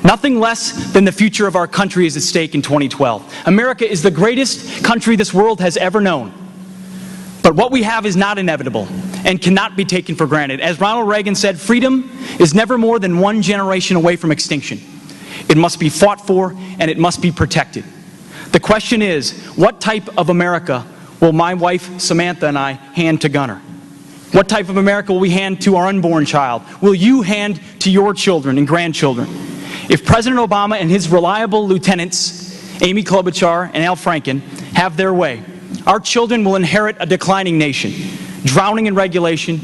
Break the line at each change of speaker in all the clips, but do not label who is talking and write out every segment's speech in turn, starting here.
Nothing less than the future of our country is at stake in 2012. America is the greatest country this world has ever known. But what we have is not inevitable and cannot be taken for granted. As Ronald Reagan said, freedom is never more than one generation away from extinction. It must be fought for and it must be protected. The question is, what type of America will my wife Samantha and I hand to Gunnar? What type of America will we hand to our unborn child? Will you hand to your children and grandchildren? If President Obama and his reliable lieutenants, Amy Klobuchar and Al Franken, have their way, our children will inherit a declining nation, drowning in regulation,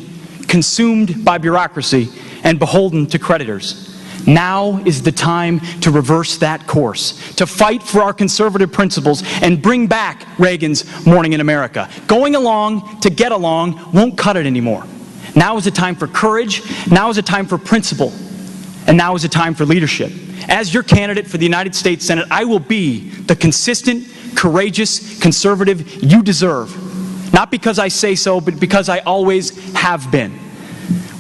consumed by bureaucracy, and beholden to creditors. Now is the time to reverse that course, to fight for our conservative principles and bring back Reagan's Morning in America. Going along to get along won't cut it anymore. Now is a time for courage, now is a time for principle, and now is a time for leadership. As your candidate for the United States Senate, I will be the consistent, courageous conservative you deserve. Not because I say so, but because I always have been.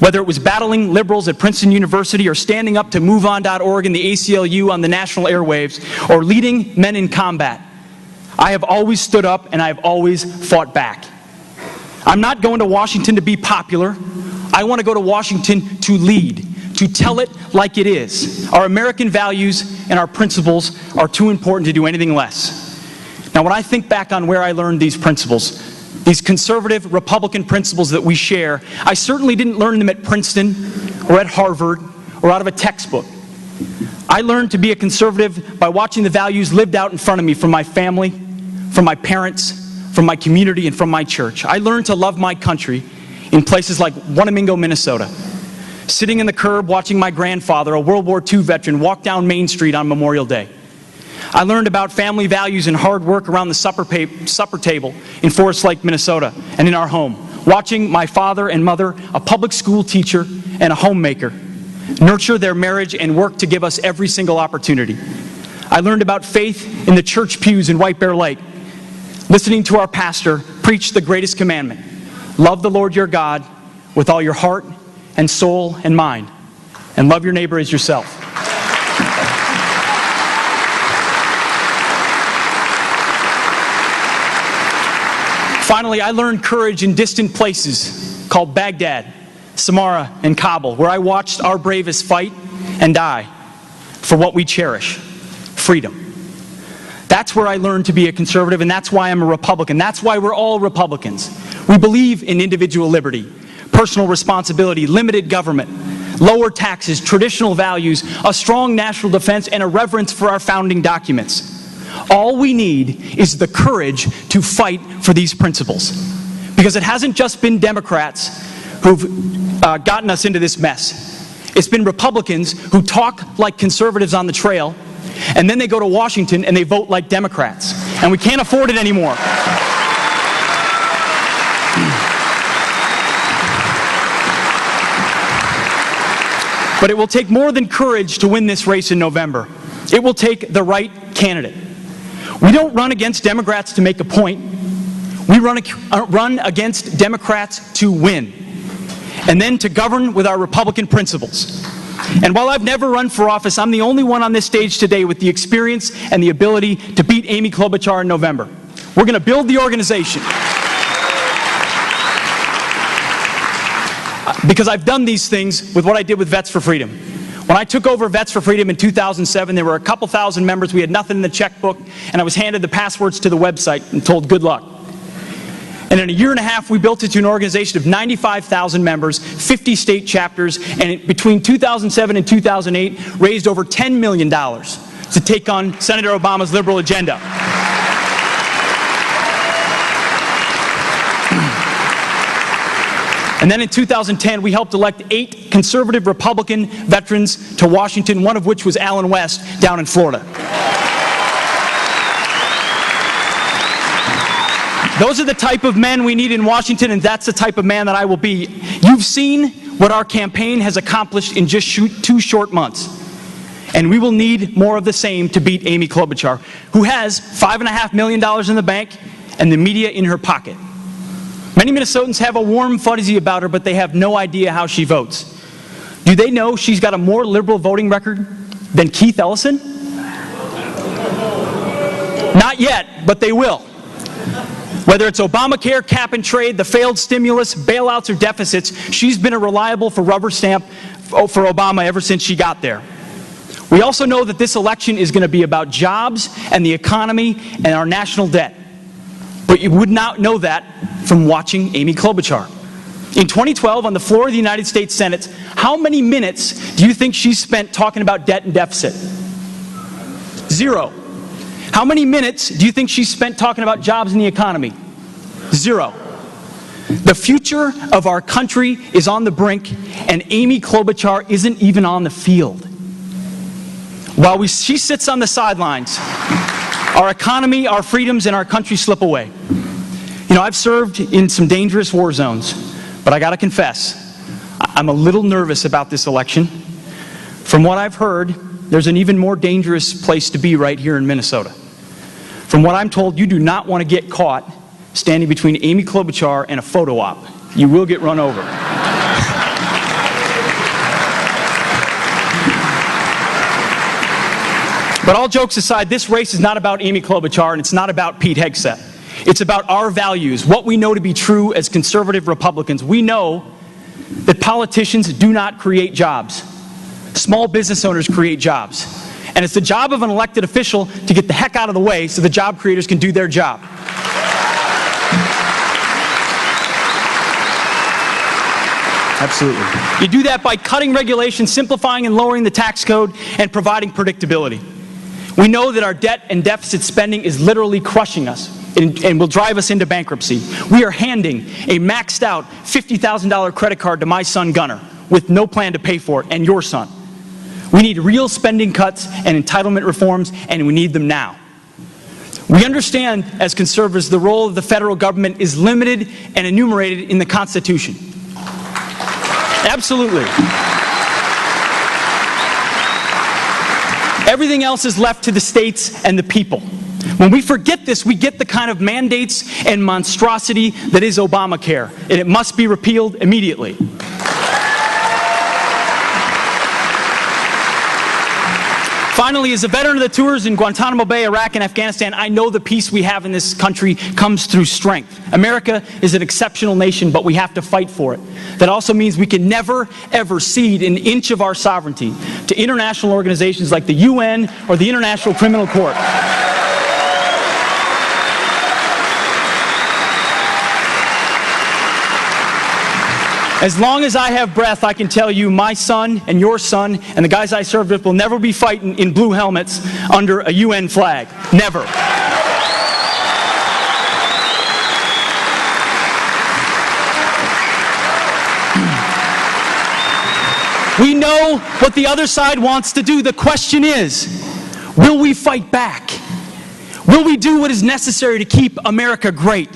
Whether it was battling liberals at Princeton University or standing up to MoveOn.org and the ACLU on the national airwaves or leading men in combat, I have always stood up and I have always fought back. I'm not going to Washington to be popular. I want to go to Washington to lead, to tell it like it is. Our American values and our principles are too important to do anything less. Now, when I think back on where I learned these principles, these conservative Republican principles that we share, I certainly didn't learn them at Princeton or at Harvard or out of a textbook. I learned to be a conservative by watching the values lived out in front of me from my family, from my parents, from my community, and from my church. I learned to love my country in places like Wanamingo, Minnesota, sitting in the curb watching my grandfather, a World War II veteran, walk down Main Street on Memorial Day. I learned about family values and hard work around the supper table in Forest Lake, Minnesota, and in our home, watching my father and mother, a public school teacher and a homemaker, nurture their marriage and work to give us every single opportunity. I learned about faith in the church pews in White Bear Lake, listening to our pastor preach the greatest commandment: love the Lord your God with all your heart and soul and mind, and love your neighbor as yourself. Finally, I learned courage in distant places called Baghdad, Samarra, and Kabul, where I watched our bravest fight and die for what we cherish: freedom. That's where I learned to be a conservative, and that's why I'm a Republican. That's why we're all Republicans. We believe in individual liberty, personal responsibility, limited government, lower taxes, traditional values, a strong national defense, and a reverence for our founding documents. All we need is the courage to fight for these principles. Because it hasn't just been Democrats who've gotten us into this mess. It's been Republicans who talk like conservatives on the trail, and then they go to Washington and they vote like Democrats. And we can't afford it anymore. But it will take more than courage to win this race in November. It will take the right candidate. We don't run against Democrats to make a point. We run against Democrats to win, and then to govern with our Republican principles. And while I've never run for office, I'm the only one on this stage today with the experience and the ability to beat Amy Klobuchar in November. We're going to build the organization. Because I've done these things with what I did with Vets for Freedom. When I took over Vets for Freedom in 2007, there were a couple thousand members. We had nothing in the checkbook, and I was handed the passwords to the website and told good luck. And in a year and a half, we built it to an organization of 95,000 members, 50 state chapters, and between 2007 and 2008, raised over $10 million to take on Senator Obama's liberal agenda. And then in 2010, we helped elect 8 conservative Republican veterans to Washington, one of which was Alan West down in Florida. Those are the type of men we need in Washington, and that's the type of man that I will be. You've seen what our campaign has accomplished in just 2 short months. And we will need more of the same to beat Amy Klobuchar, who has $5.5 million in the bank and the media in her pocket. Many Minnesotans have a warm fuzzy about her, but they have no idea how she votes. Do they know she's got a more liberal voting record than Keith Ellison? Not yet, but they will. Whether it's Obamacare, cap and trade, the failed stimulus, bailouts, or deficits, she's been a reliable rubber stamp for Obama ever since she got there. We also know that this election is going to be about jobs and the economy and our national debt. But you would not know that from watching Amy Klobuchar. In 2012, on the floor of the United States Senate, how many minutes do you think she spent talking about debt and deficit? 0. How many minutes do you think she spent talking about jobs and the economy? 0. The future of our country is on the brink, and Amy Klobuchar isn't even on the field. While she sits on the sidelines, our economy, our freedoms, and our country slip away. You know, I've served in some dangerous war zones, but I got to confess, I'm a little nervous about this election. From what I've heard, there's an even more dangerous place to be right here in Minnesota. From what I'm told, you do not want to get caught standing between Amy Klobuchar and a photo op. You will get run over. But all jokes aside, this race is not about Amy Klobuchar and it's not about Pete Hegseth. It's about our values, what we know to be true as conservative Republicans. We know that politicians do not create jobs. Small business owners create jobs. And it's the job of an elected official to get the heck out of the way so the job creators can do their job. Absolutely. You do that by cutting regulations, simplifying and lowering the tax code, and providing predictability. We know that our debt and deficit spending is literally crushing us and will drive us into bankruptcy. We are handing a maxed out $50,000 credit card to my son Gunnar with no plan to pay for it, and your son. We need real spending cuts and entitlement reforms, and we need them now. We understand, as conservatives, the role of the federal government is limited and enumerated in the Constitution. Absolutely. Everything else is left to the states and the people. When we forget this, we get the kind of mandates and monstrosity that is Obamacare, and it must be repealed immediately. Finally, as a veteran of the tours in Guantanamo Bay, Iraq, and Afghanistan, I know the peace we have in this country comes through strength. America is an exceptional nation, but we have to fight for it. That also means we can never, ever cede an inch of our sovereignty to international organizations like the UN or the International Criminal Court. As long as I have breath, I can tell you my son and your son and the guys I served with will never be fighting in blue helmets under a UN flag. Never. We know what the other side wants to do. The question is, will we fight back? Will we do what is necessary to keep America great?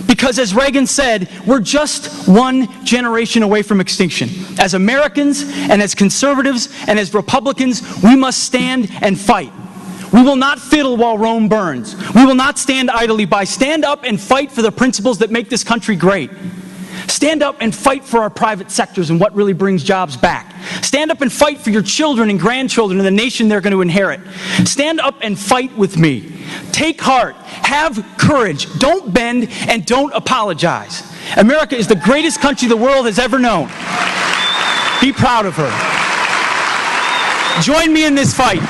Because as Reagan said, we're just one generation away from extinction. As Americans and as conservatives and as Republicans, we must stand and fight. We will not fiddle while Rome burns. We will not stand idly by. Stand up and fight for the principles that make this country great. Stand up and fight for our private sectors and what really brings jobs back. Stand up and fight for your children and grandchildren and the nation they're going to inherit. Stand up and fight with me. Take heart. Have courage. Don't bend and don't apologize. America is the greatest country the world has ever known. Be proud of her. Join me in this fight.